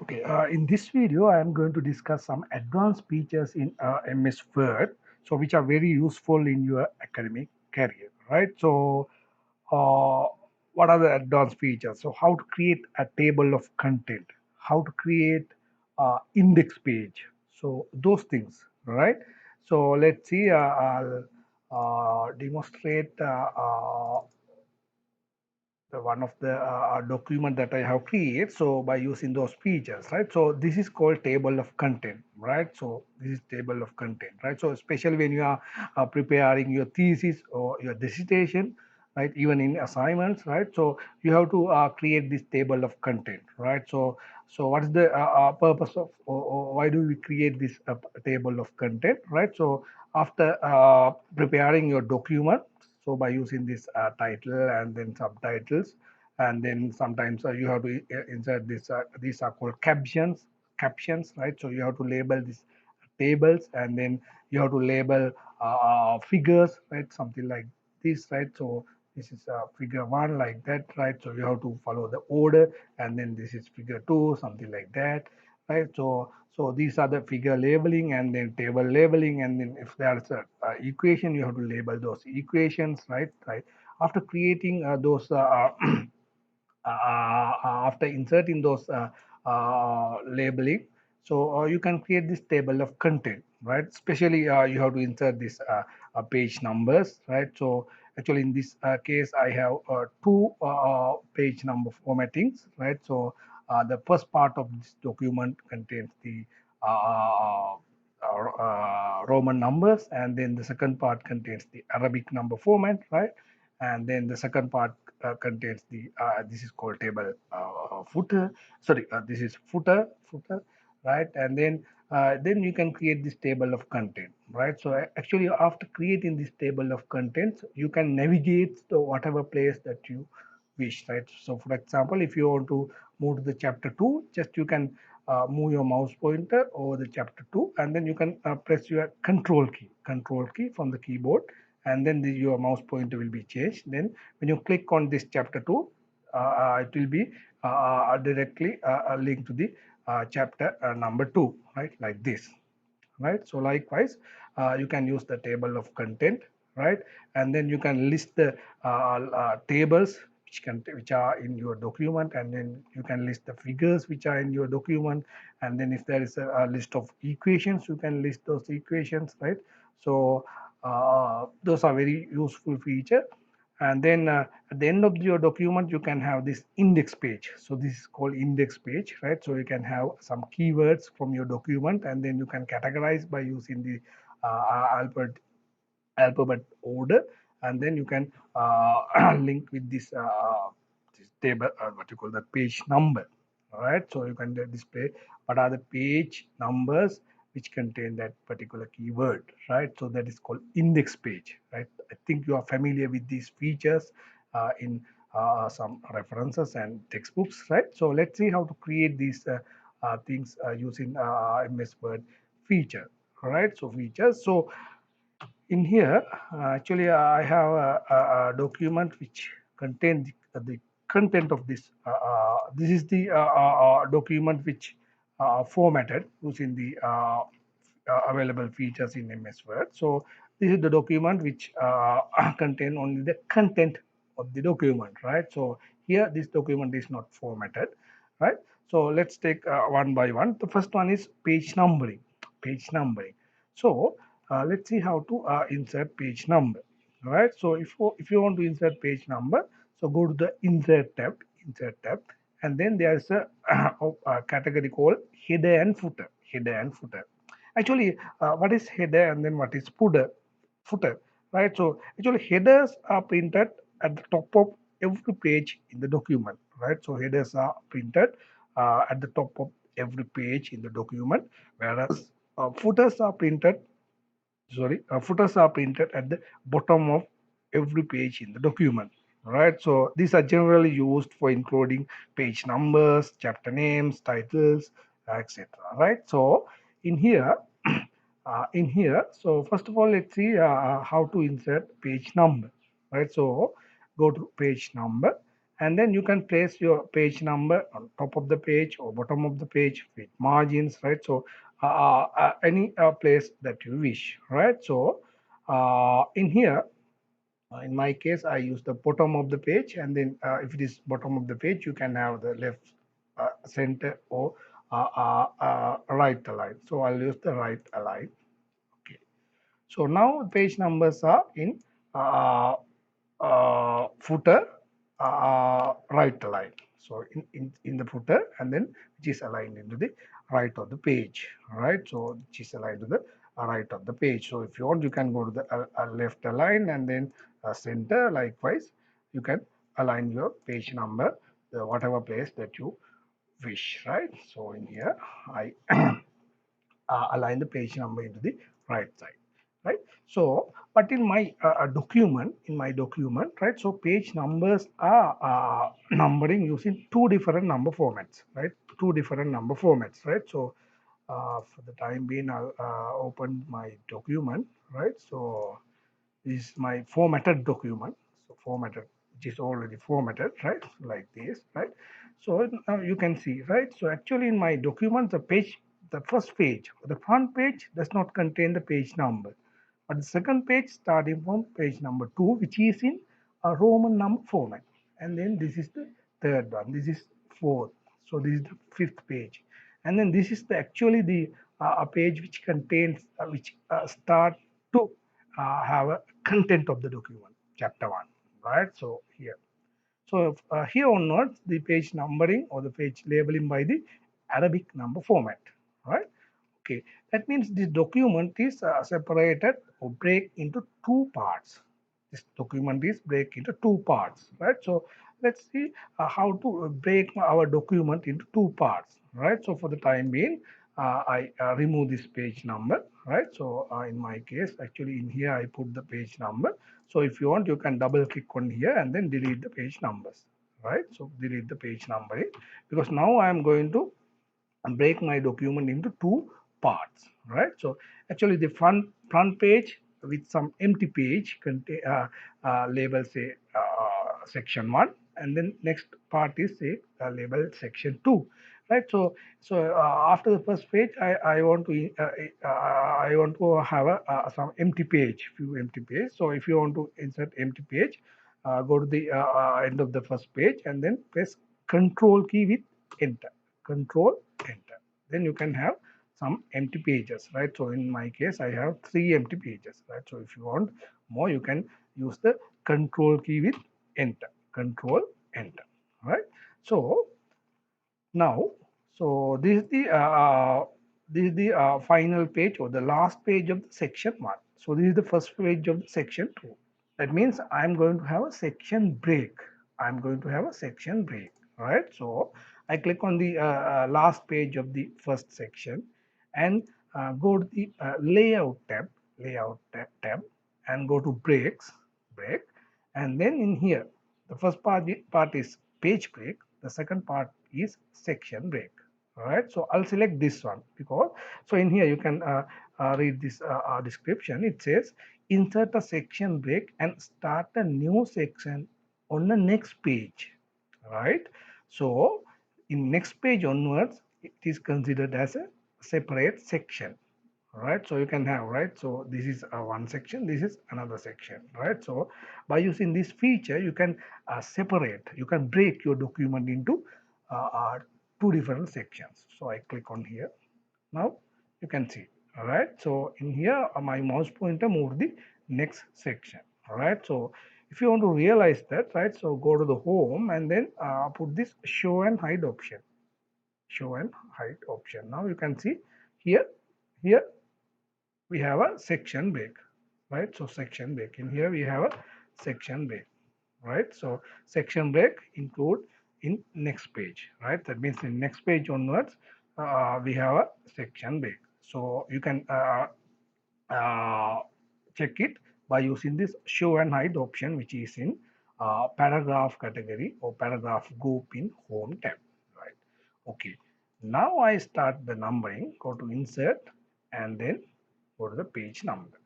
Okay, in this video, I am going to discuss some advanced features in MS Word, so which are very useful in your academic career, right? So, uh, what are the advanced features? So, how to create a table of content, how to create index page, so those things, right? So, let's see. I'll demonstrate the one of the document that I have created. So by using those features, right? So this is called table of content, right? So this is table of content, right? So especially when you are preparing your thesis or your dissertation, right? Even in assignments, right? So you have to create this table of content, right? So what is the purpose of, or why do we create this table of content, right? So after preparing your document, so by using this title and then subtitles, and then sometimes you have to insert this. These are called captions, right? So you have to label these tables, and then you have to label figures, right? Something like this, right? So this is figure one like that, right? So you have to follow the order, and then this is figure two, something like that, right? So these are the figure labeling and then table labeling, and then if there's a equation, you have to label those equations, right. After creating those after inserting those labeling, so you can create this table of content, right? Especially you have to insert this page numbers, right? So actually in this case I have two page number formattings, right? So the first part of this document contains the Roman numbers, and then the second part contains the Arabic number format, right? And then the second part contains the this is called table footer. Sorry, this is footer, right? And then you can create this table of content, right? So actually, after creating this table of contents, you can navigate to whatever place that you wish, right? So for example, if you want to move to the chapter 2, just you can move your mouse pointer over the chapter 2, and then you can press your control key from the keyboard, and then your mouse pointer will be changed. Then when you click on this chapter 2, it will be directly linked to the chapter number 2, right? Like this, right? So likewise, you can use the table of content, right? And then you can list the tables which are in your document, and then you can list the figures which are in your document, and then if there is a list of equations, you can list those equations, right? So those are very useful feature. And then at the end of your document, you can have this index page. So this is called index page, right? So you can have some keywords from your document, and then you can categorize by using the alphabet order, and then you can link with this table, what you call the page number. All right, so you can display what are the page numbers which contain that particular keyword, right? So that is called index page, right? I think you are familiar with these features in some references and textbooks, right? So let's see how to create these things using MS Word feature. All right, so features. So in here, actually, I have a document which contains the content of this. This is the document which formatted using the available features in MS Word. So this is the document which contain only the content of the document, right? So here this document is not formatted, right? So let's take one by one. The first one is page numbering. Page numbering. So let's see how to insert page number. All right. So if you want to insert page number, so go to the insert tab, and then there's a category called header and footer. Header and footer. Actually, what is header and then what is footer, right? So actually, headers are printed at the top of every page in the document, right? So headers are printed at the top of every page in the document, whereas footers are printed footers are printed at the bottom of every page in the document, right? So these are generally used for including page numbers, chapter names, titles, etc., right? So in here so first of all, let's see how to insert page number, right? So go to page number, and then you can place your page number on top of the page or bottom of the page with margins, right? So any place that you wish, right? So in here, in my case, I use the bottom of the page, and then if it is bottom of the page, you can have the left, center, or right align. So I'll use the right align. Okay. So now page numbers are in uh, footer, right align. So in the footer, and then which is aligned into the right of the page, right? So which is aligned to the right of the page. So if you want, you can go to the left align, and then center. Likewise, you can align your page number, the whatever place that you wish, right? So in here, I align the page number into the right side, right? So but in my document, right, so page numbers are numbering using two different number formats, right? Two different number formats, right? So for the time being, I'll open my document, right? So this is my formatted document. So formatted, which is already formatted, right? Like this, right? So now you can see, right? So actually in my document, the first page, the front page does not contain the page number. But the second page starting from page number 2, which is in a Roman number format. And then this is the third one. This is fourth. So this is the fifth page. And then this is the actually the a page which contains which start to have a content of the document, chapter 1, right? So here. So here onwards, the page numbering or the page labeling by the Arabic number format, right? Okay, that means this document is separated or break into two parts. This document is break into two parts, right? So let's see how to break our document into two parts, right? So for the time being, I remove this page number, right? So in my case, actually in here I put the page number. So if you want, you can double click on here and then delete the page numbers, right? So delete the page numbering, because now I am going to break my document into two parts, right? So actually the front page with some empty page contain label say section 1, and then next part is say label section 2, right? So after the first page, I want to have some empty page, few empty page. So if you want to insert empty page, go to the end of the first page and then press control key with enter, control enter. Then you can have some empty pages, right? So in my case, I have 3 empty pages, right? So if you want more, you can use the control key with enter, control enter, right? So now, so this is the final page or the last page of the section 1. So this is the first page of the section 2. That means I'm going to have a section break. I'm going to have a section break, right? So I click on the last page of the first section and go to the layout tab, and go to break, and then in here the first part is page break, the second part is section break. All right, so I'll select this one because so in here you can read this description. It says insert a section break and start a new section on the next page, right? So in next page onwards, it is considered as a separate section, right? So you can have, right, so this is one section, this is another section, right? So by using this feature, you can separate, you can break your document into two different sections. So I click on here. Now you can see, all right? So in here my mouse pointer moved the next section, all right? So if you want to realize that, right, so go to the home and then put this show and hide option, show and hide option. Now you can see here we have a section break, right? So section break, in here we have a section break, right? So section break include in next page, right? That means in next page onwards, we have a section break. So you can uh, check it by using this show and hide option, which is in paragraph category or paragraph group in home tab, right? Okay, now I start the numbering, go to insert and then go to the page number,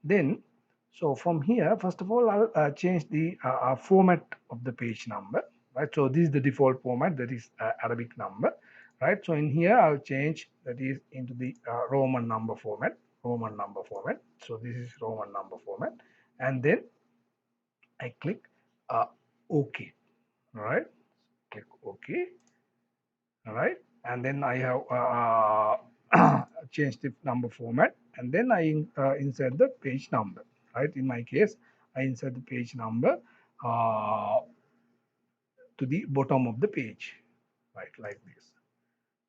then So from here, first of all, I'll change the format of the page number, right? So this is the default format, that is Arabic number, right? So in here, I'll change that is into the Roman number format, Roman number format. So this is Roman number format, and then I click uh, OK, all right? Click OK, all right? And then I have changed the number format, and then I insert the page number, right? In my case, I insert the page number uh, to the bottom of the page, right? Like this.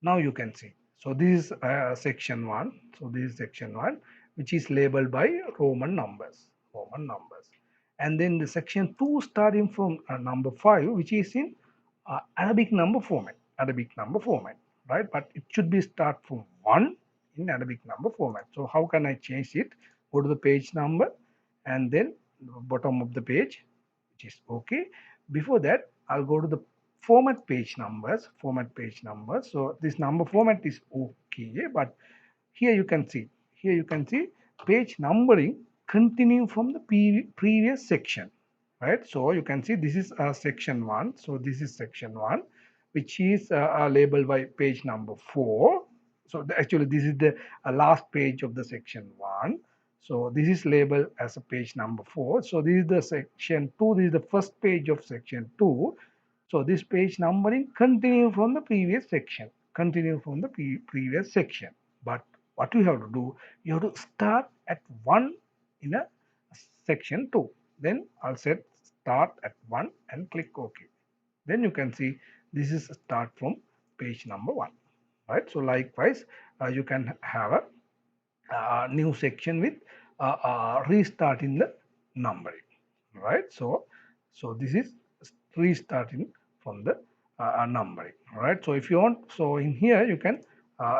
Now you can see. So this is section 1. So this is section 1, which is labeled by Roman numbers. Roman numbers. And then the section 2 starting from number 5, which is in Arabic number format. Arabic number format, right? But it should be start from 1 in Arabic number format. So how can I change it? Go to the page number and then bottom of the page, which is okay. Before that, I'll go to the format page numbers, format page numbers. So this number format is okay, but here you can see page numbering continue from the previous section, right? So you can see this is section 1. So this is section 1, which is labeled by page number 4. So actually this is the last page of the section 1. So this is labeled as a page number 4. So this is the section 2. This is the first page of section 2. So this page numbering continue from the previous section, continue from the previous section. But what you have to do, you have to start at 1 in a section 2. Then I'll set start at 1 and click OK. Then you can see this is start from page number 1, right? So likewise, you can have a new section with restarting the numbering, right? So this is restarting from the numbering, right? So if you want, so in here you can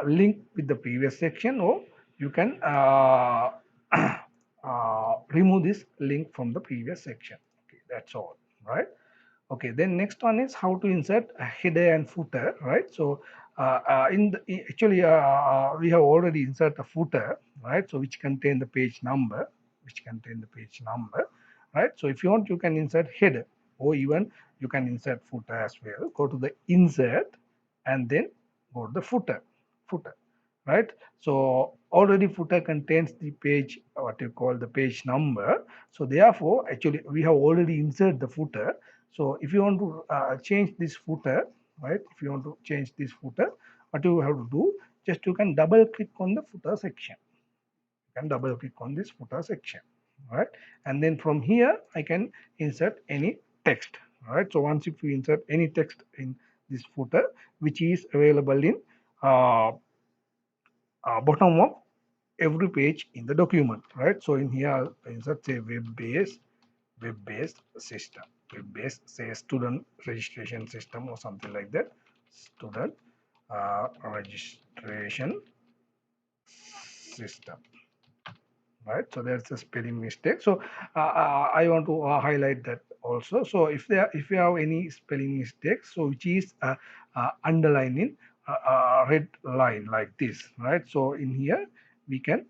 link with the previous section, or you can remove this link from the previous section. Okay, that's all, right? Okay, then next one is how to insert a header and footer, right? So actually we have already inserted a footer, right? So which contain the page number, right? So if you want, you can insert header, or even you can insert footer as well. Go to the insert and then go to the footer, right? So already footer contains the page, what you call the page number. So therefore, actually we have already inserted the footer. So if you want to change this footer, right? If you want to change this footer, what you have to do, just you can double click on the footer section. You can double click on this footer section, right? And then from here, I can insert any text, right? So once if you insert any text in this footer, which is available in uh, bottom of every page in the document, right? So in here, I'll insert say web-based system, web-based say student registration system or something like that, student registration system, right? So that's a spelling mistake. So I want to highlight that also. So if you have any spelling mistakes, so which is underlining red line like this, right? So in here we can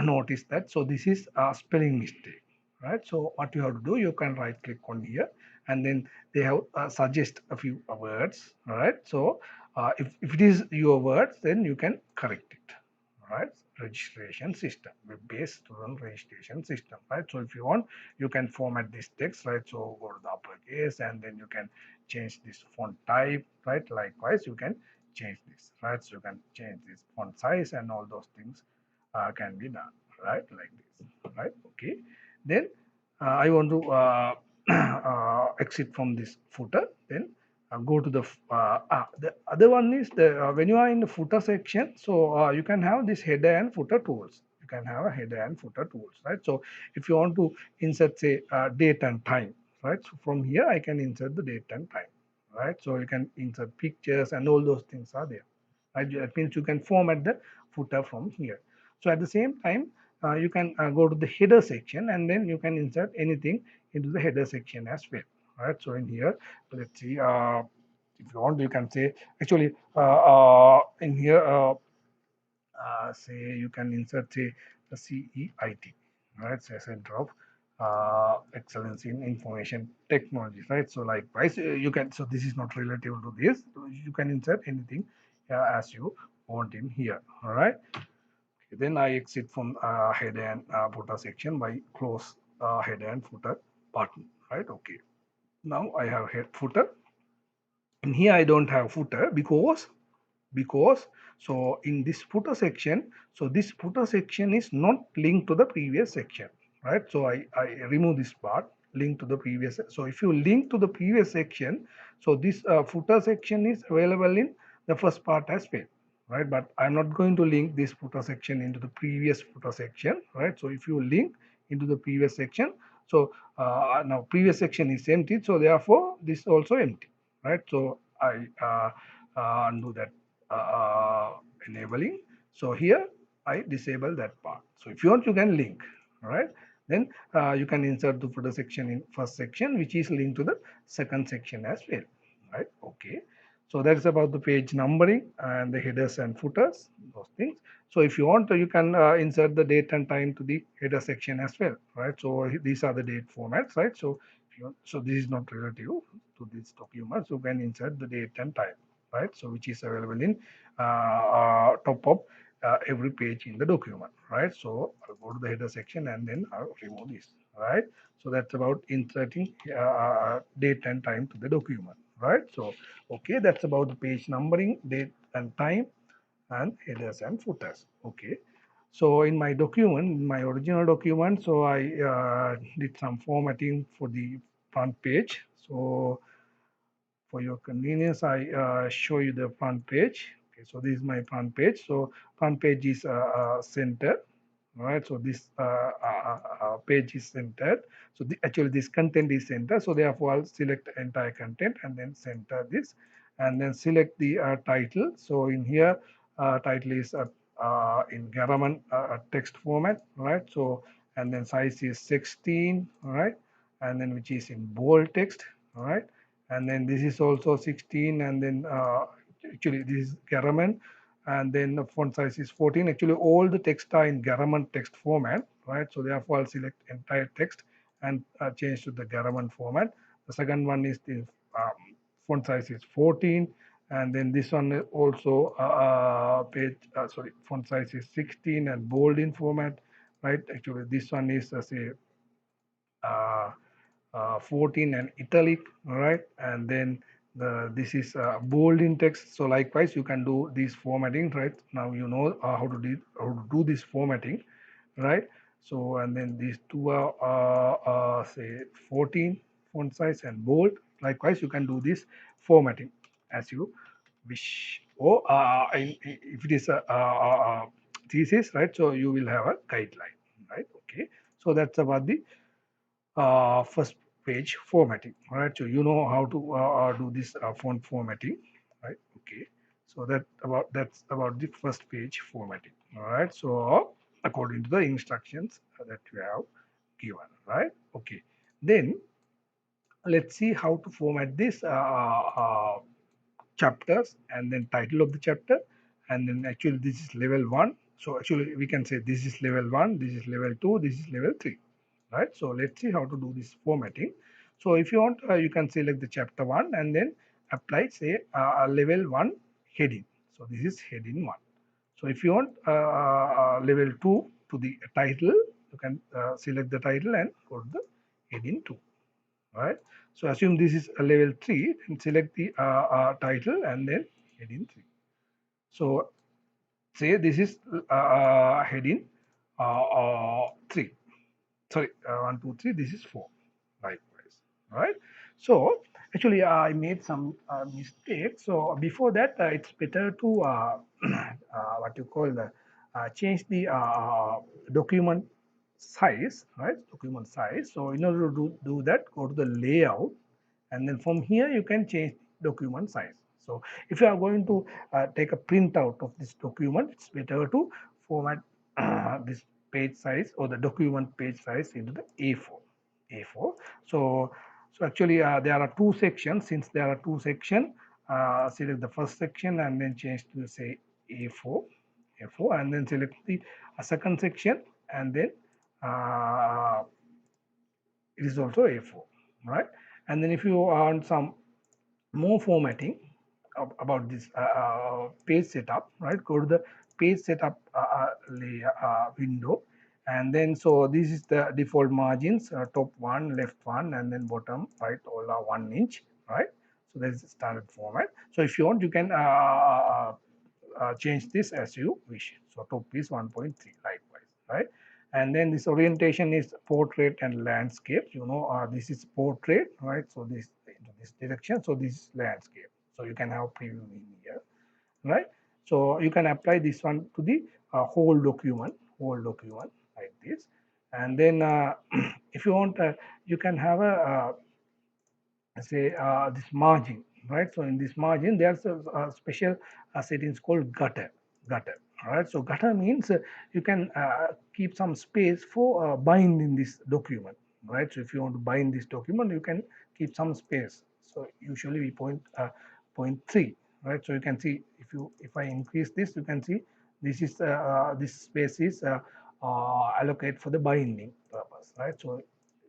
notice that. So this is a spelling mistake, right? So what you have to do, you can right click on here, and then they have suggest a few words, right? So if it is your words, then you can correct it, right? Registration system, web-based student registration system, right? So if you want, you can format this text, right? So go to the uppercase, and then you can change this font type, right? Likewise, you can change this, right? So you can change this font size, and all those things can be done, right? Like this, right? Okay. Then I want to exit from this footer. Then go to the other one is the when you are in the footer section, so you can have this header and footer tools. You can have a header and footer tools, right? So if you want to insert say date and time, right? So from here I can insert the date and time, right? So you can insert pictures and all those things are there, right? That means you can format the footer from here. So at the same time, you can go to the header section, and then you can insert anything into the header section as well, right? So in here, let's see, if you want, you can say actually in here say you can insert say the CEIT, right? It's a center of excellence in information technology, right? So likewise, you can, so this is not relative to this. You can insert anything as you want in here, all right? Then I exit from header and footer section by close header and footer button, right? Okay. Now I have head footer, and here I don't have footer because so in this footer section, so this footer section is not linked to the previous section, right? So I remove this part, link to the previous. So if you link to the previous section, so this footer section is available in the first part as well, right? But I'm not going to link this footer section into the previous footer section, right? So if you link into the previous section, so now previous section is empty, so therefore this is also empty, right? So I undo that enabling. So here I disable that part. So if you want, you can link, all right? Then you can insert the footer section in first section, which is linked to the second section as well, right? Okay. So that's about the page numbering and the headers and footers, those things. So if you want, you can insert the date and time to the header section as well, right? So these are the date formats, right? So if you want, so this is not relative to this document. So you can insert the date and time, right? So which is available in top of every page in the document, right? So I'll go to the header section and then I'll remove this, right? So that's about inserting date and time to the document, right? So okay, that's about the page numbering, date and time, and headers and footers. Okay. So in my document, in my original document, so I did some formatting for the front page. So for your convenience, I show you the front page. Okay, so this is my front page. So front page is centered, right? So this page is centered. So actually this content is centered. So therefore I'll select entire content and then center this, and then select the title. So in here, title is in Garaman text format, right? So and then size is 16, right? And then which is in bold text, all right? And then this is also 16, and then actually this is Garaman, and then the font size is 14. Actually all the text are in Garaman text format, right? So therefore I'll select entire text and change to the Garaman format. The second one is the font size is 14, and then this one also font size is 16 and bold in format, right? Actually this one is say uh, 14 and italic, right? And then this is bold in text. So likewise, you can do this formatting, right? Now you know how to do this formatting, right? So and then these two are say 14 font size and bold. Likewise, you can do this formatting as you wish. Or if it is a thesis, right? So you will have a guideline, right? Okay. So that's about the first page formatting. All right, so you know how to do this font formatting, right? Okay, so that's about the first page formatting. All right, so according to the instructions that you have given, right? Okay, then let's see how to format this chapters and then title of the chapter, and then actually this is level 1. So actually we can say this is level 1, this is level 2, this is level 3, right? So let's see how to do this formatting. So if you want, you can select the chapter 1 and then apply say a level 1 heading. So this is heading 1. So if you want level 2 to the title, you can select the title and go to the heading 2, right? So assume this is a level 3 and select the title and then heading 3. So say this is heading 3. Sorry, 1, 2, 3. This is 4. Likewise, right? So actually, I made some mistakes. So before that, it's better to what you call the change the document size, right? Document size. So in order to do that, go to the layout, and then from here you can change document size. So if you are going to take a printout of this document, it's better to format this page size or the document page size into the A4. A4. So actually there are two sections. Since there are two sections, select the first section and then change to say A4, A4, and then select the second section and then uh, it is also A4, right? And then if you want some more formatting about this page setup, right? Go to the page setup window, and then so this is the default margins: top one, left one, and then bottom right, all are 1 inch, right? So that is the standard format. So if you want, you can change this as you wish. So top is 1.3 likewise, right? And then this orientation is portrait and landscape. This is portrait, right? So this into this direction. So this is landscape. So you can have preview in here, right? So you can apply this one to the whole document like this. And then if you want, you can have a say this margin, right? So in this margin there's a special settings called gutter, right? So gutter means you can keep some space for binding this document, right? So if you want to bind this document, you can keep some space. So usually we point 3, right? So you can see, if I increase this, you can see this space is allocate for the binding purpose, right? So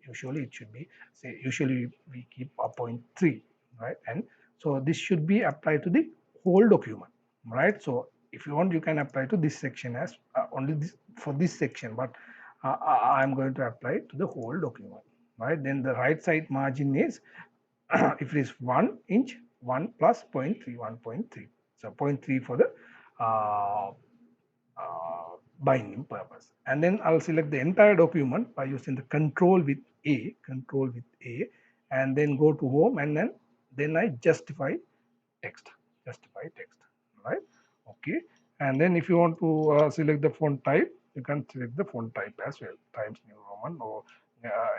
usually it should be, say, usually we keep a point 3, right? And so this should be applied to the whole document, right? So if you want, you can apply to this section as only this for this section, but I'm going to apply to the whole document, right? Then the right side margin is if it is 1 inch, 1 plus 0.3, 1.3. So zero point 0.3 for the uh, binding purpose. And then I'll select the entire document by using the control with A, and then go to home, and then I text, justify text, right? Okay. And then if you want to select the font type, you can select the font type as well, Times New Roman or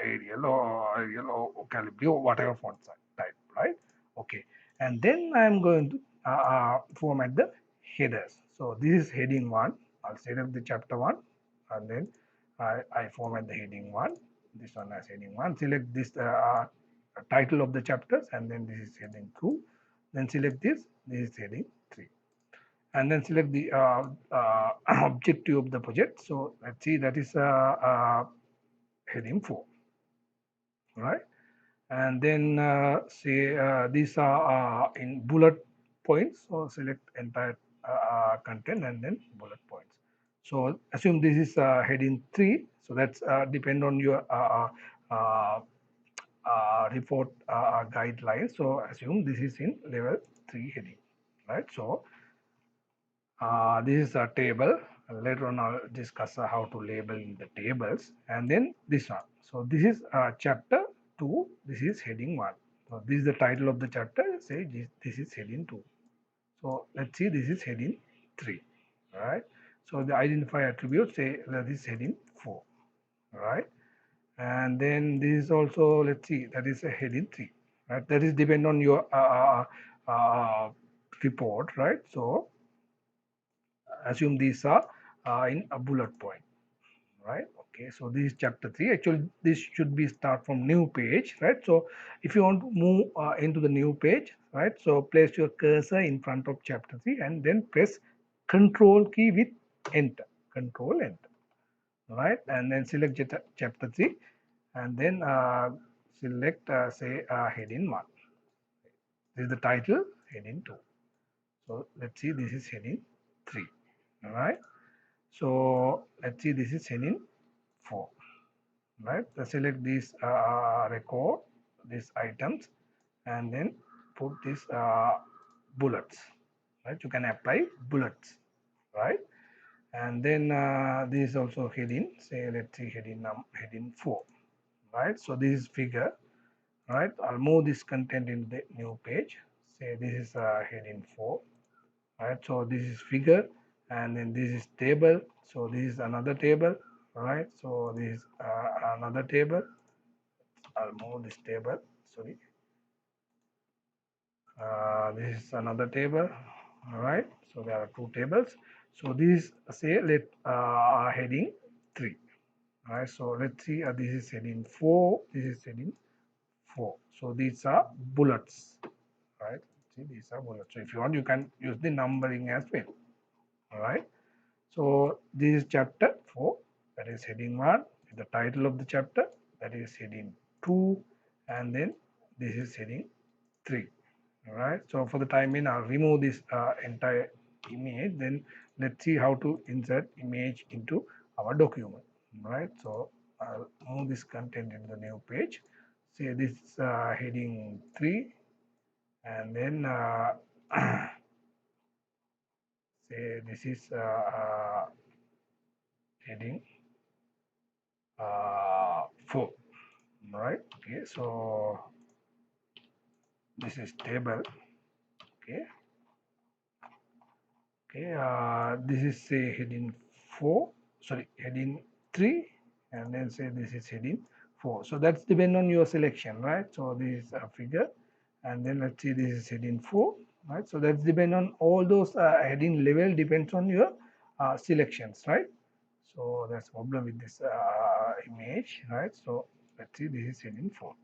Arial or Calibri or whatever font type, right? Okay. And then I'm going to format the headers. So this is heading 1. I'll select the chapter 1, and then I format the heading 1. This one as heading 1. Select this title of the chapters, and then this is heading 2. Then select this is heading 3. And then select the objective of the project. So let's see, that is heading 4, right? And then say these are in bullet points. So select entire content and then bullet points. So assume this is heading 3. So that's depend on your report guidelines. So assume this is in level 3 heading, right? So this is a table. Later on, I'll discuss how to label in the tables. And then this one. So this is chapter 2. This is heading 1. So this is the title of the chapter. Say this is heading 2. So let's see, this is heading 3. Right. So the identify attribute, say that is heading 4. Right. And then this is also, let's see, that is a heading 3. Right. That is depend on your report. Right. So assume these are in a bullet point, right? Okay, so this is chapter 3. Actually this should be start from new page, right? So if you want to move into the new page, right, so place your cursor in front of chapter 3 and then press control key with enter, control enter, right? And then select chapter 3, and then select say heading 1. This is the title, heading 2. So let's see, this is heading 3. All right. So let's see, this is heading 4. Right. So select these record, these items, and then put these bullets. Right. You can apply bullets. Right. And then this is also heading. Say let's see heading 4. Right. So this is figure. Right. I'll move this content in the new page. Say this is heading 4. Right, so this is figure, and then this is table. So this is another table, right? So this is another table. I'll move this table, sorry. This is another table, all right? So there are 2 tables. So this say let heading 3. All right, so let's see, this is heading 4, this is heading 4. So these are bullets, right? See, these are bullets. So if you want, you can use the numbering as well. All right. So this is chapter 4, that is heading 1, the title of the chapter, that is heading 2, and then this is heading 3. All right, so for the time being, I'll remove this entire image. Then let's see how to insert image into our document. All right, so I'll move this content into the new page. Say this heading 3, and then say this is heading 4. All right, okay, so this is table. Okay, okay, this is say heading 4, sorry, heading 3, and then say this is heading 4. So that's depend on your selection, right? So this is a figure, and then let's see, this is heading 4, right? So that's depend on all those heading level depends on your selections, right? So that's problem with this image, right? So let's see, this is heading 4.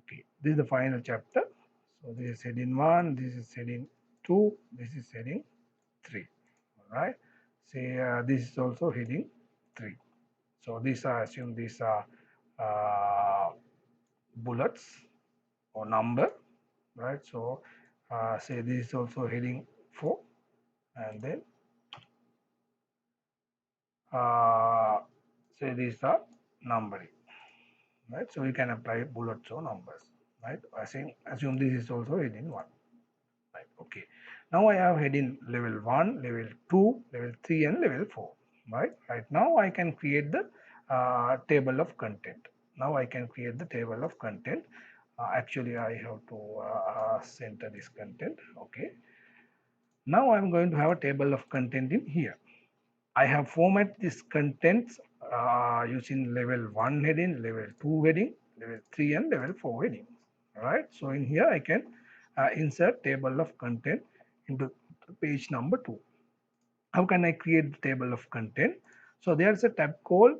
Okay, this is the final chapter. So this is heading 1, this is heading 2, this is heading 3. All right. Say this is also heading 3. So these are, assume these are bullets or number, right? So say this is also heading 4, and then say these are numbering, right? So you can apply bullets or numbers, right? Assume this is also heading 1. Right, okay. Now I have heading level 1, level 2, level 3, and level 4. Right now I can create the table of content. Now I can create the table of content. Actually, I have to center this content. Okay. Now I'm going to have a table of content in here. I have format this contents using level 1 heading, level 2 heading, level 3, and level 4 heading. Right. So in here I can insert table of content into page number 2. How can I create the table of content? So there's a tab called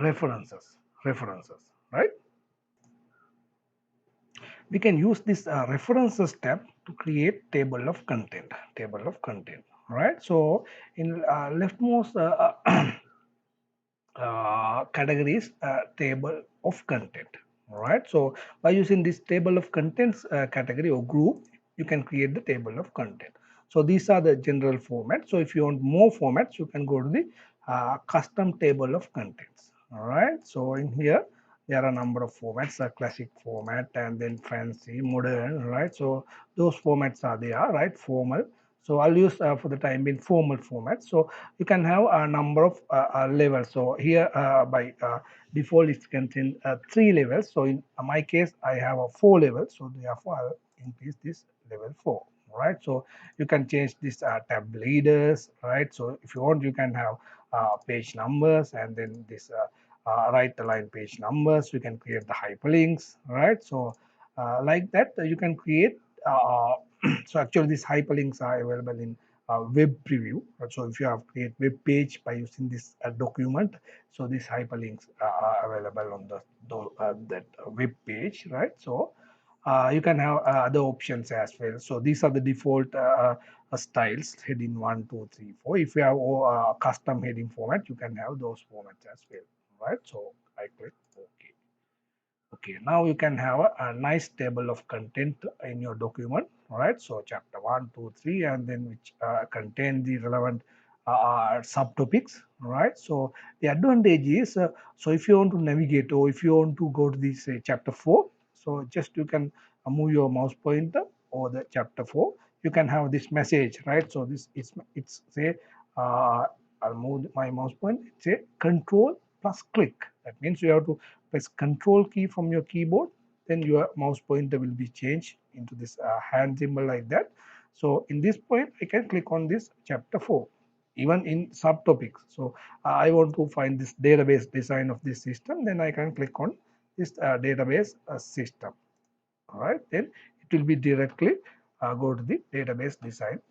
references. References, right? We can use this references tab to create table of content. Table of content, right? So in leftmost categories table of content. All right, so by using this table of contents category or group, you can create the table of content. So these are the general formats. So if you want more formats, you can go to the custom table of contents. All right, so in here there are a number of formats, a classic format, and then fancy, modern, right? So those formats are there, right? Formal. So I'll use for the time being formal format. So you can have a number of levels. So here by default it contains 3 levels. So in my case I have a 4 levels. So therefore I'll increase this level 4. Right. So you can change this tab leaders. Right. So if you want, you can have page numbers, and then this right align page numbers. You can create the hyperlinks. Right. So like that you can create. So actually these hyperlinks are available in web preview. So if you have create web page by using this document, so these hyperlinks are available on that web page, right? So you can have other options as well. So these are the default styles, heading 1, 2, 3, 4. If you have custom heading format, you can have those formats as well, right? So I click OK. Okay, now you can have a nice table of content in your document, right? So chapter 1, 2, 3, and then which contain the relevant subtopics, right? So the advantage is, so if you want to navigate, or if you want to go to this chapter 4, so just you can move your mouse pointer over the chapter 4. You can have this message, right? So this is, it's say, I'll move my mouse point. It's a control plus click. That means you have to press control key from your keyboard, then your mouse pointer will be changed into this hand symbol like that. So in this point I can click on this chapter 4, even in subtopics. So I want to find this database design of this system, then I can click on this database system. All right, then it will be directly go to the database design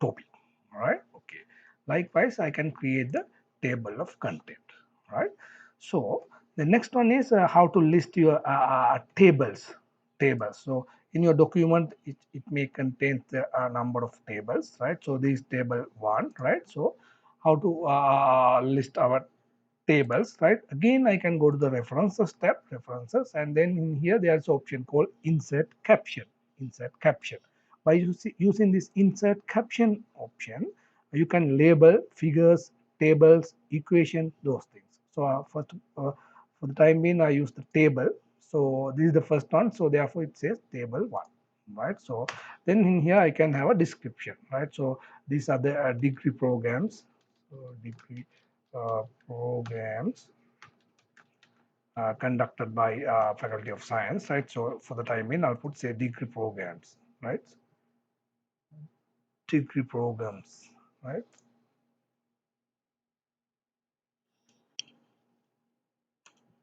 topic. All right, okay. Likewise I can create the table of content. Right. So the next one is how to list your tables. So in your document it may contain the number of tables, right? So this table 1, right? So how to list our tables, right? Again, I can go to the references tab, references, and then in here there's an option called insert caption. Insert caption. By using this insert caption option, you can label figures, tables, equation, those things. So for the time being, I use the table. So this is the first one. So therefore, it says table one, right? So then in here I can have a description, right? So these are the degree programs. So degree programs conducted by Faculty of Science, right? So for the time being, I'll put say degree programs, right? Degree programs, right?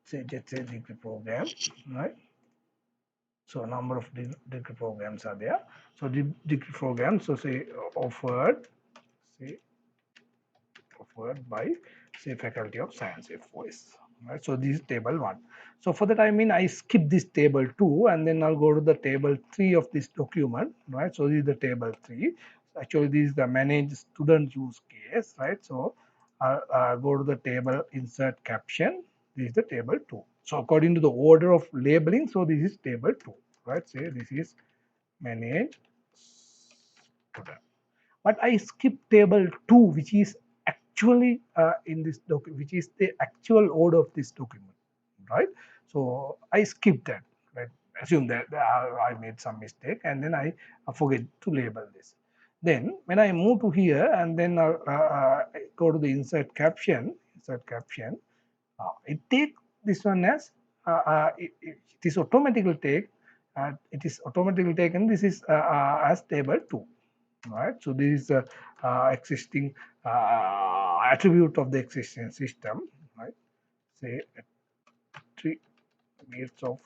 Say just say degree program, right? So a number of degree programs are there. So the degree programs, so say say offered by say Faculty of Science FOS, right? So this is table one. So for that I mean I skip this table two and then I'll go to the table three of this document, right? So this is the table three. Actually this is the manage student use case, right? So I'll go to the table insert caption. This is the table two. So according to the order of labeling, so this is table two, right? Say this is manage student, but I skip table 2, which is actually in this document, which is the actual order of this document, right? So I skip that, right? Assume that I made some mistake and then I forget to label this. Then when I move to here and then go to the insert caption, it take this one as it is automatically take it is automatically taken. This is as table 2, right? So this is a existing attribute of the existing system, right? Say attributes of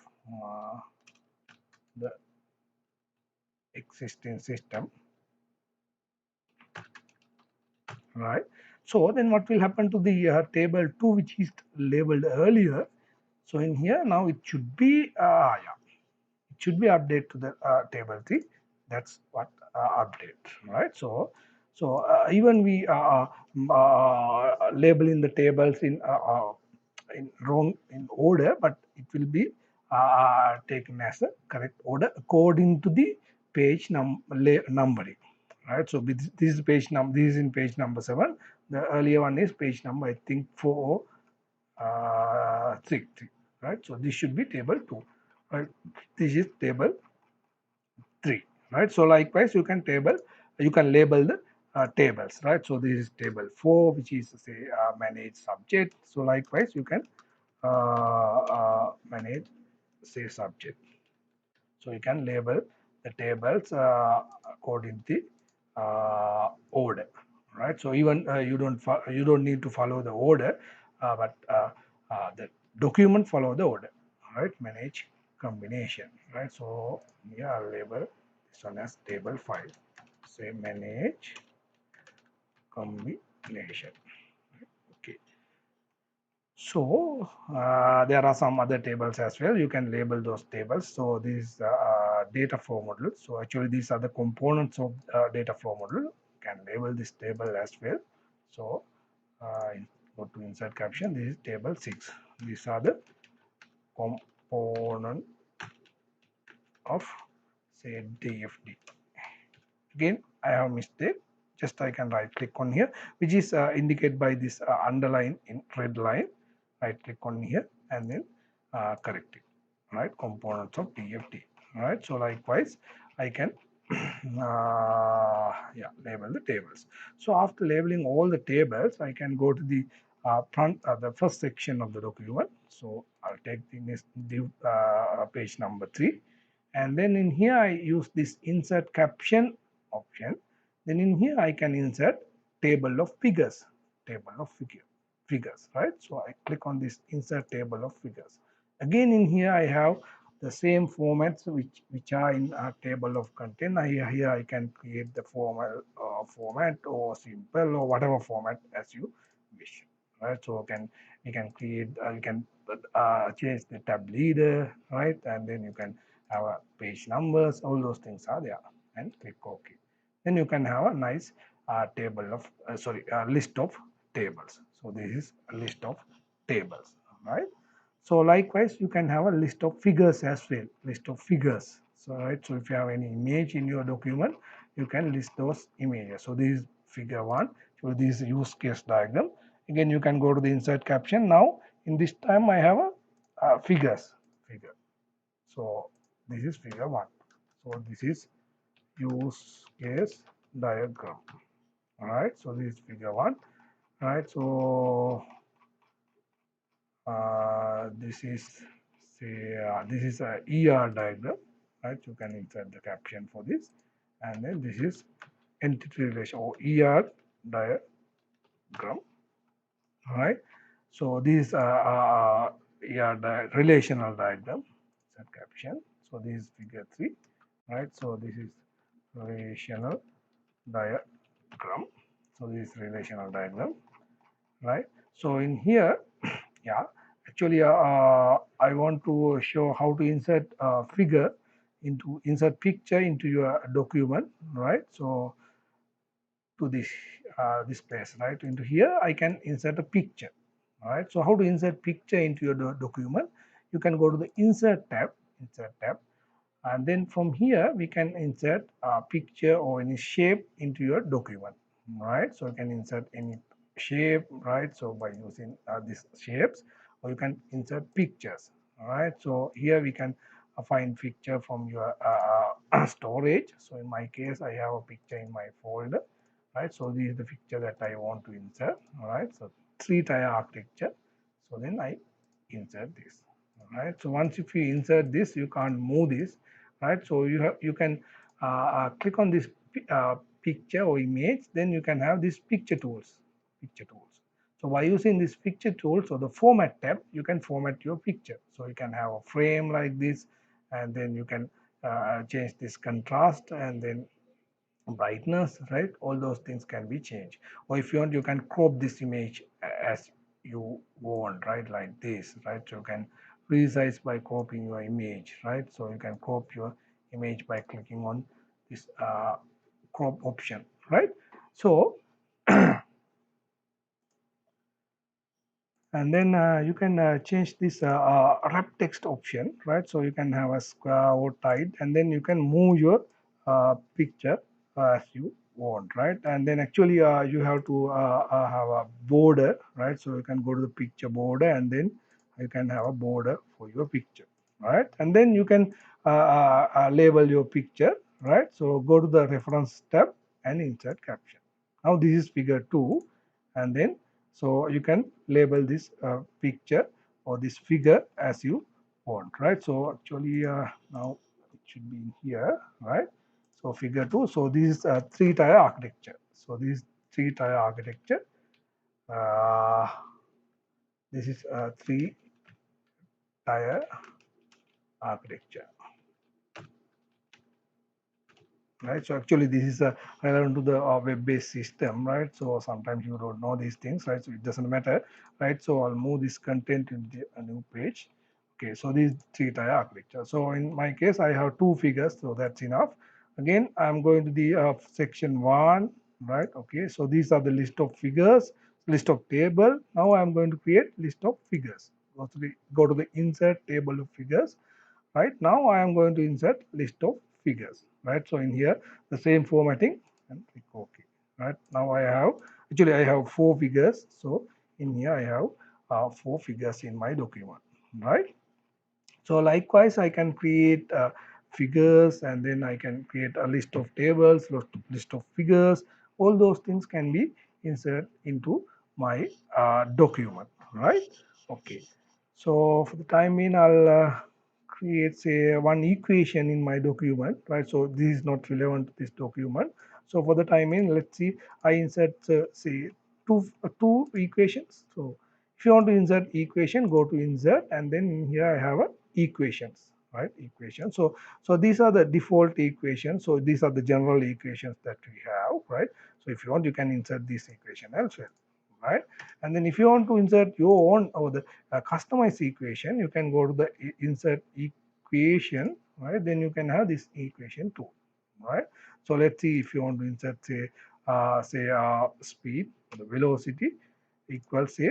the existing system, right? So then what will happen to the table 2 which is labeled earlier? So in here now it should be yeah, it should be update to the table 3. That's what update, right? So even we labeling the tables in wrong in order, but it will be taken as a correct order according to the page numbering, right? So this is page number. This is in page number 7. The earlier one is page number I think 4 3, right? So this should be table 2, right? This is table 3, right? So likewise you can label the tables, right? So this is table 4, which is say manage subject. So likewise you can manage say subject. So you can label the tables according to the order, right? So even you don't need to follow the order, but the document follow the order, right? Manage combination, right? So here I'll label this one as table 5. Say manage combination. Okay. So there are some other tables as well. You can label those tables. So this data flow model. So actually these are the components of data flow model. You can label this table as well. So go to insert caption. This is table 6. These are the component of say DFD. Again, I have mistake. Just I can right click on here, which is indicated by this underline in red line. Right click on here and then correct it, right? Components of DFD, right? So likewise I can yeah, label the tables. So after labeling all the tables I can go to the the first section of the document. So I'll take the page number 3 and then in here I use this insert caption option. Then in here I can insert table of figures, table of figures, right? So I click on this insert table of figures. Again in here I have the same formats which are in a table of content. Here I can create the format or simple or whatever format as you wish, right? So you can create you can change the tab leader, right? And then you can have a page numbers, all those things are there, and click OK. Then you can have a nice table of list of tables. So this is a list of tables, right? So likewise, you can have a list of figures as well, list of figures. So right, so if you have any image in your document, you can list those images. So this is figure 1. So this is use case diagram. Again, you can go to the insert caption. Now in this time I have a figure. So this is figure 1. So this is use case diagram. All right, so this is figure 1. All right, so this is say this is a ER diagram, right? You can insert the caption for this, and then this is entity relation or ER diagram, right? So this is relational diagram, insert caption. So this is figure 3, right? So this is relational diagram. So this is relational diagram, right? So in here, yeah, actually I want to show how to insert figure into insert picture into your document, right? So to this place, right? Into here I can insert a picture, right? So how to insert picture into your document? You can go to the insert tab, and then from here we can insert a picture or any shape into your document, right? So you can insert any shape, right? So by using these shapes, or you can insert pictures, all right? So here we can find picture from your storage. So in my case I have a picture in my folder, right? So this is the picture that I want to insert, all right? So three-tier architecture. So then I insert this, all right? So once if you insert this, you can't move this, right? So you can click on this picture or image, then you can have these picture tools. So by using this picture tools or the format tab, you can format your picture. So you can have a frame like this, and then you can change this contrast and then brightness, right? All those things can be changed. Or if you want, you can crop this image as you want, right? Like this, right? So you can resize by cropping your image, right? So you can crop your image by clicking on this crop option, right? So and then you can change this wrap text option, right? So you can have a square or tight, and then you can move your picture as you want, right? And then actually you have to have a border, right? So you can go to the picture border, and then you can have a border for your picture, right? And then you can label your picture, right? So go to the reference tab and insert caption. Now this is figure 2, and then so you can label this picture or this figure as you want, right? So actually now it should be in here, right? So figure 2. So this is a three-tier architecture. So this is three-tier architecture. Uh, this is a three-tier architecture, right? So actually this is relevant to the web-based system, right? So sometimes you don't know these things, right? So it doesn't matter, right? So I'll move this content into a new page. Okay, so this three-tier architecture. So in my case I have two figures, so that's enough. Again I'm going to the section 1, right? Okay, so these are the list of figures, list of table. Now I'm going to create list of figures. Go to the insert table of figures. Right now I am going to insert list of figures, right? So in here the same formatting, and click OK. Right now I have, actually I have 4 figures. So in here I have 4 figures in my document, right? So likewise I can create figures, and then I can create a list of tables, list of figures. All those things can be inserted into my document, right? Okay, so for the time being I'll create say one equation in my document, right? So this is not relevant to this document. So for the time being, let's see, I insert say two equations. So if you want to insert equation, go to insert, and then in here I have a equations, right? Equation. So these are the default equations. So these are the general equations that we have, right? So if you want, you can insert this equation elsewhere, right? And then if you want to insert your own or the customized equation, you can go to the insert equation, right? Then you can have this equation too, right? So let's see, if you want to insert say speed, the velocity equals say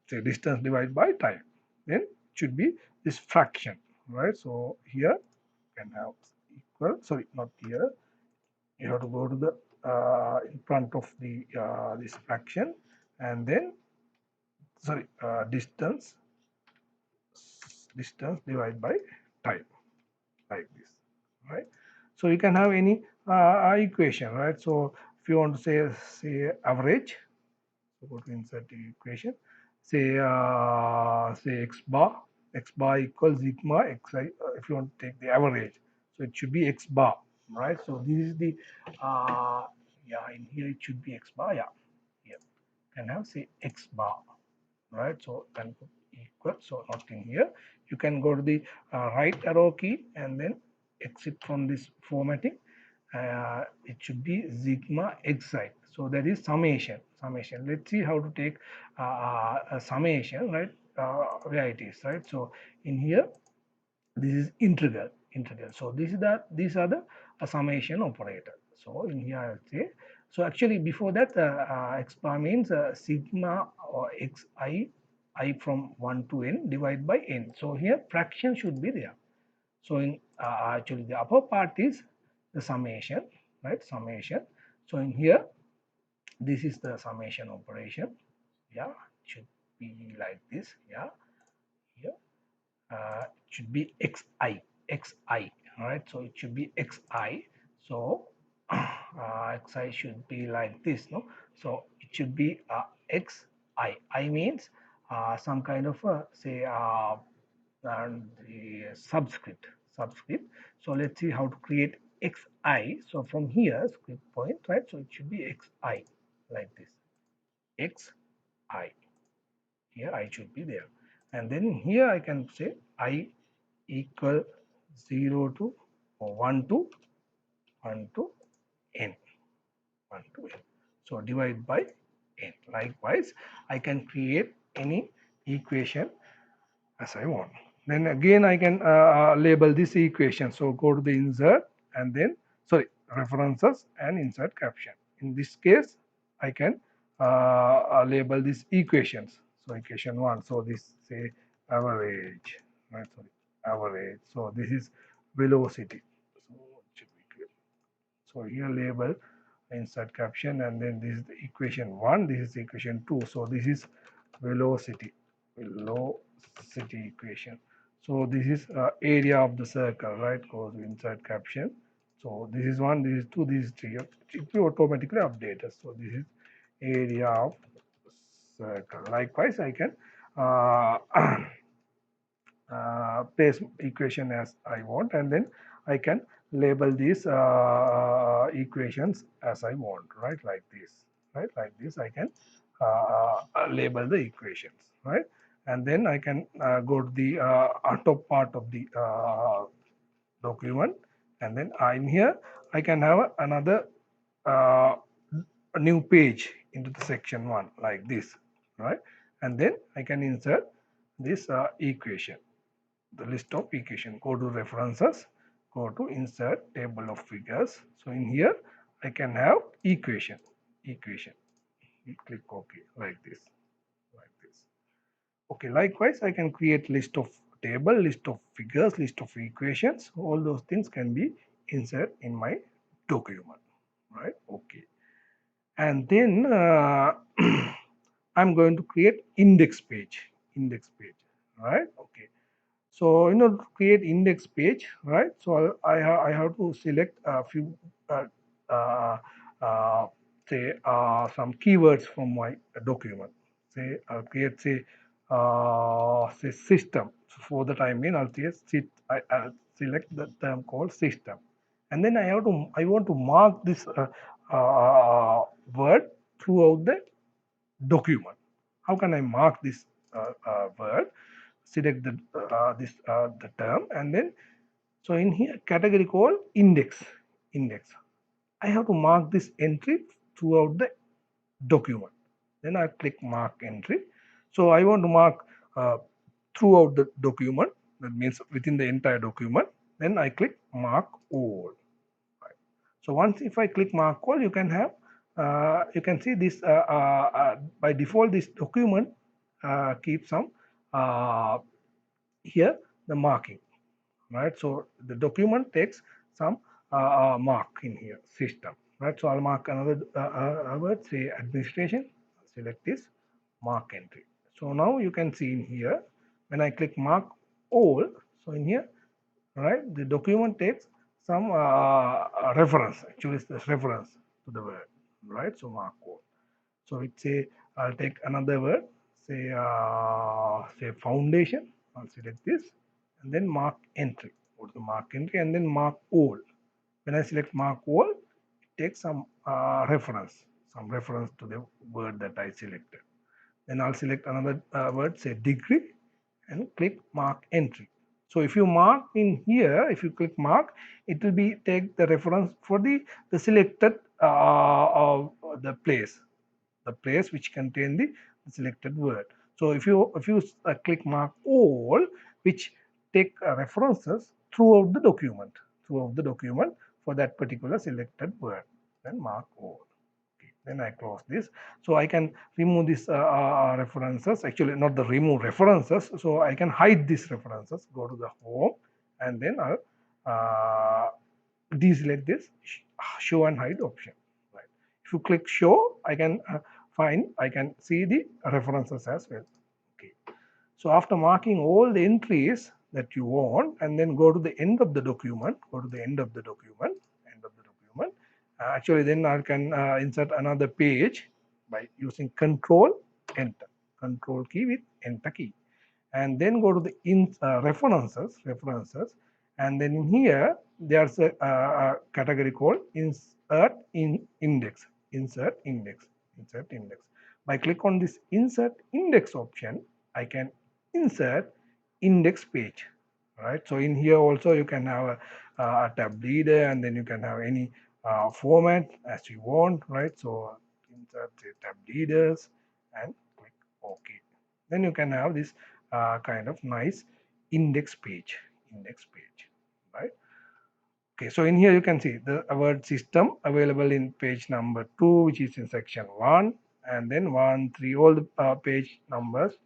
say distance divided by time. Then it should be this fraction, right? So here you can have equal, sorry, not here. You have to go to the in front of the this fraction, and then sorry, distance divided by time, like this, right? So you can have any equation, right? So if you want to say average, so go to insert the equation, say x bar equals sigma xi, if you want to take the average, so it should be x bar, right? So this is the yeah, in here it should be x bar, yeah, here can have say x bar, right? So then put equal, so not in here. You can go to the right arrow key and then exit from this formatting. It should be sigma xi. So that is summation. Summation. Let's see how to take a summation, right? Where it is, right? So in here, this is integral. Integral. So these are the summation operator. So in here, I'll say. So actually, before that, x bar means sigma or xi I from 1 to n divided by n. So here fraction should be there. So in actually the upper part is the summation, right? Summation. So in here, this is the summation operation. Yeah, it should be like this. Yeah, here it should be xi, right? So it should be xi. So xi should be like this, no? So it should be xi. I means some kind of say and the subscript. So let's see how to create xi. So from here script point, right? So it should be xi like this, xi. Here I should be there, and then here I can say I equal 0 to or 1 to 1 to n, 1 to n. So divide by n. Likewise, I can create any equation as I want. Then again I can label this equation. So go to the insert and then sorry, references and insert caption. In this case, I can label these equations. So equation 1. So this say average, right? Sorry, average. So this is velocity. So it should be clear. So here label insert caption, and then this is the equation 1, this is equation 2. So this is velocity equation. So this is area of the circle, right? Goes insert caption. So this is 1, this is 2, this is 3. It will automatically update us. So this is area of circle. Likewise, I can place equation as I want, and then I can label these equations as I want, right? Like this, right? Like this, I can label the equations, right? And then I can go to the top part of the document, and then in here I can have another uh, a new page into the section 1 like this, right? And then I can insert this equation, the list of equation. Go to references, go to insert table of figures. So in here I can have equation. You click OK like this, like this. Okay, likewise I can create list of table, list of figures, list of equations. All those things can be insert in my document, right? Okay, and then I'm going to create index page, right? Okay. So in order to create index page, right? So I have to select a few uh, uh, uh, say some keywords from my document. Say create say system. So for the time being, I'll say I'll select the term called system, and then I want to mark this word throughout the document. How can I mark this word? Select the term, and then so in here category called index. I have to mark this entry throughout the document. Then I click mark entry. So I want to mark throughout the document. That means within the entire document. Then I click mark all. Right. So once if I click mark all, you can have you can see this by default this document keep some uh, here the marking, right? So the document takes some mark in here system, right? So I'll mark another word, say administration, select this mark entry. So now you can see in here when I click mark all, so in here, right, the document takes some reference, actually it's the reference to the word, right? So mark all. So it say I'll take another word, say foundation. I'll select this and then mark entry. Go to the mark entry and then mark all. When I select mark all, it takes some reference to the word that I selected. Then I'll select another word, say degree, and click mark entry. So if you mark in here, if you click mark, it will be take the reference for the selected the place which contain the selected word. So if you click mark all, which take references throughout the document for that particular selected word, then mark all. Okay. Then I close this, so I can remove these references. Actually, not the remove references. So I can hide these references. Go to the home, and then I'll deselect this show and hide option. Right. If you click show, I can see the references as well. Okay. So after marking all the entries that you want, and then go to the end of the document, end of the document. Actually, then I can insert another page by using Control Enter, Control key with Enter key, and then go to the references, and then in here there's a category called insert in index, insert index, insert index. By click on this insert index option, I can insert index page, right? So in here also you can have a tab leader, and then you can have any format as you want, right? So insert the tab leaders and click OK. Then you can have this kind of nice index page, right? Okay, so in here you can see the word system available in page number 2, which is in section 1, and then 1, 3, all the page numbers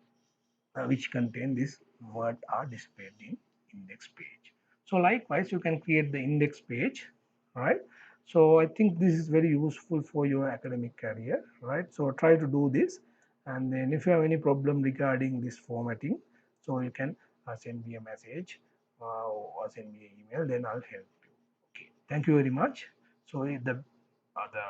which contain this word are displayed in index page. So likewise, you can create the index page, right? So I think this is very useful for your academic career, right? So try to do this, and then if you have any problem regarding this formatting, so you can send me a message or send me an email, then I'll help you. Okay, thank you very much. So the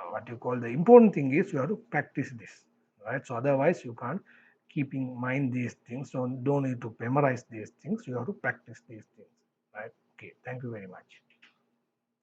what you call the important thing is you have to practice this, right? So otherwise you can't keep in mind these things. So don't need to memorize these things. You have to practice these things, right? Okay, thank you very much.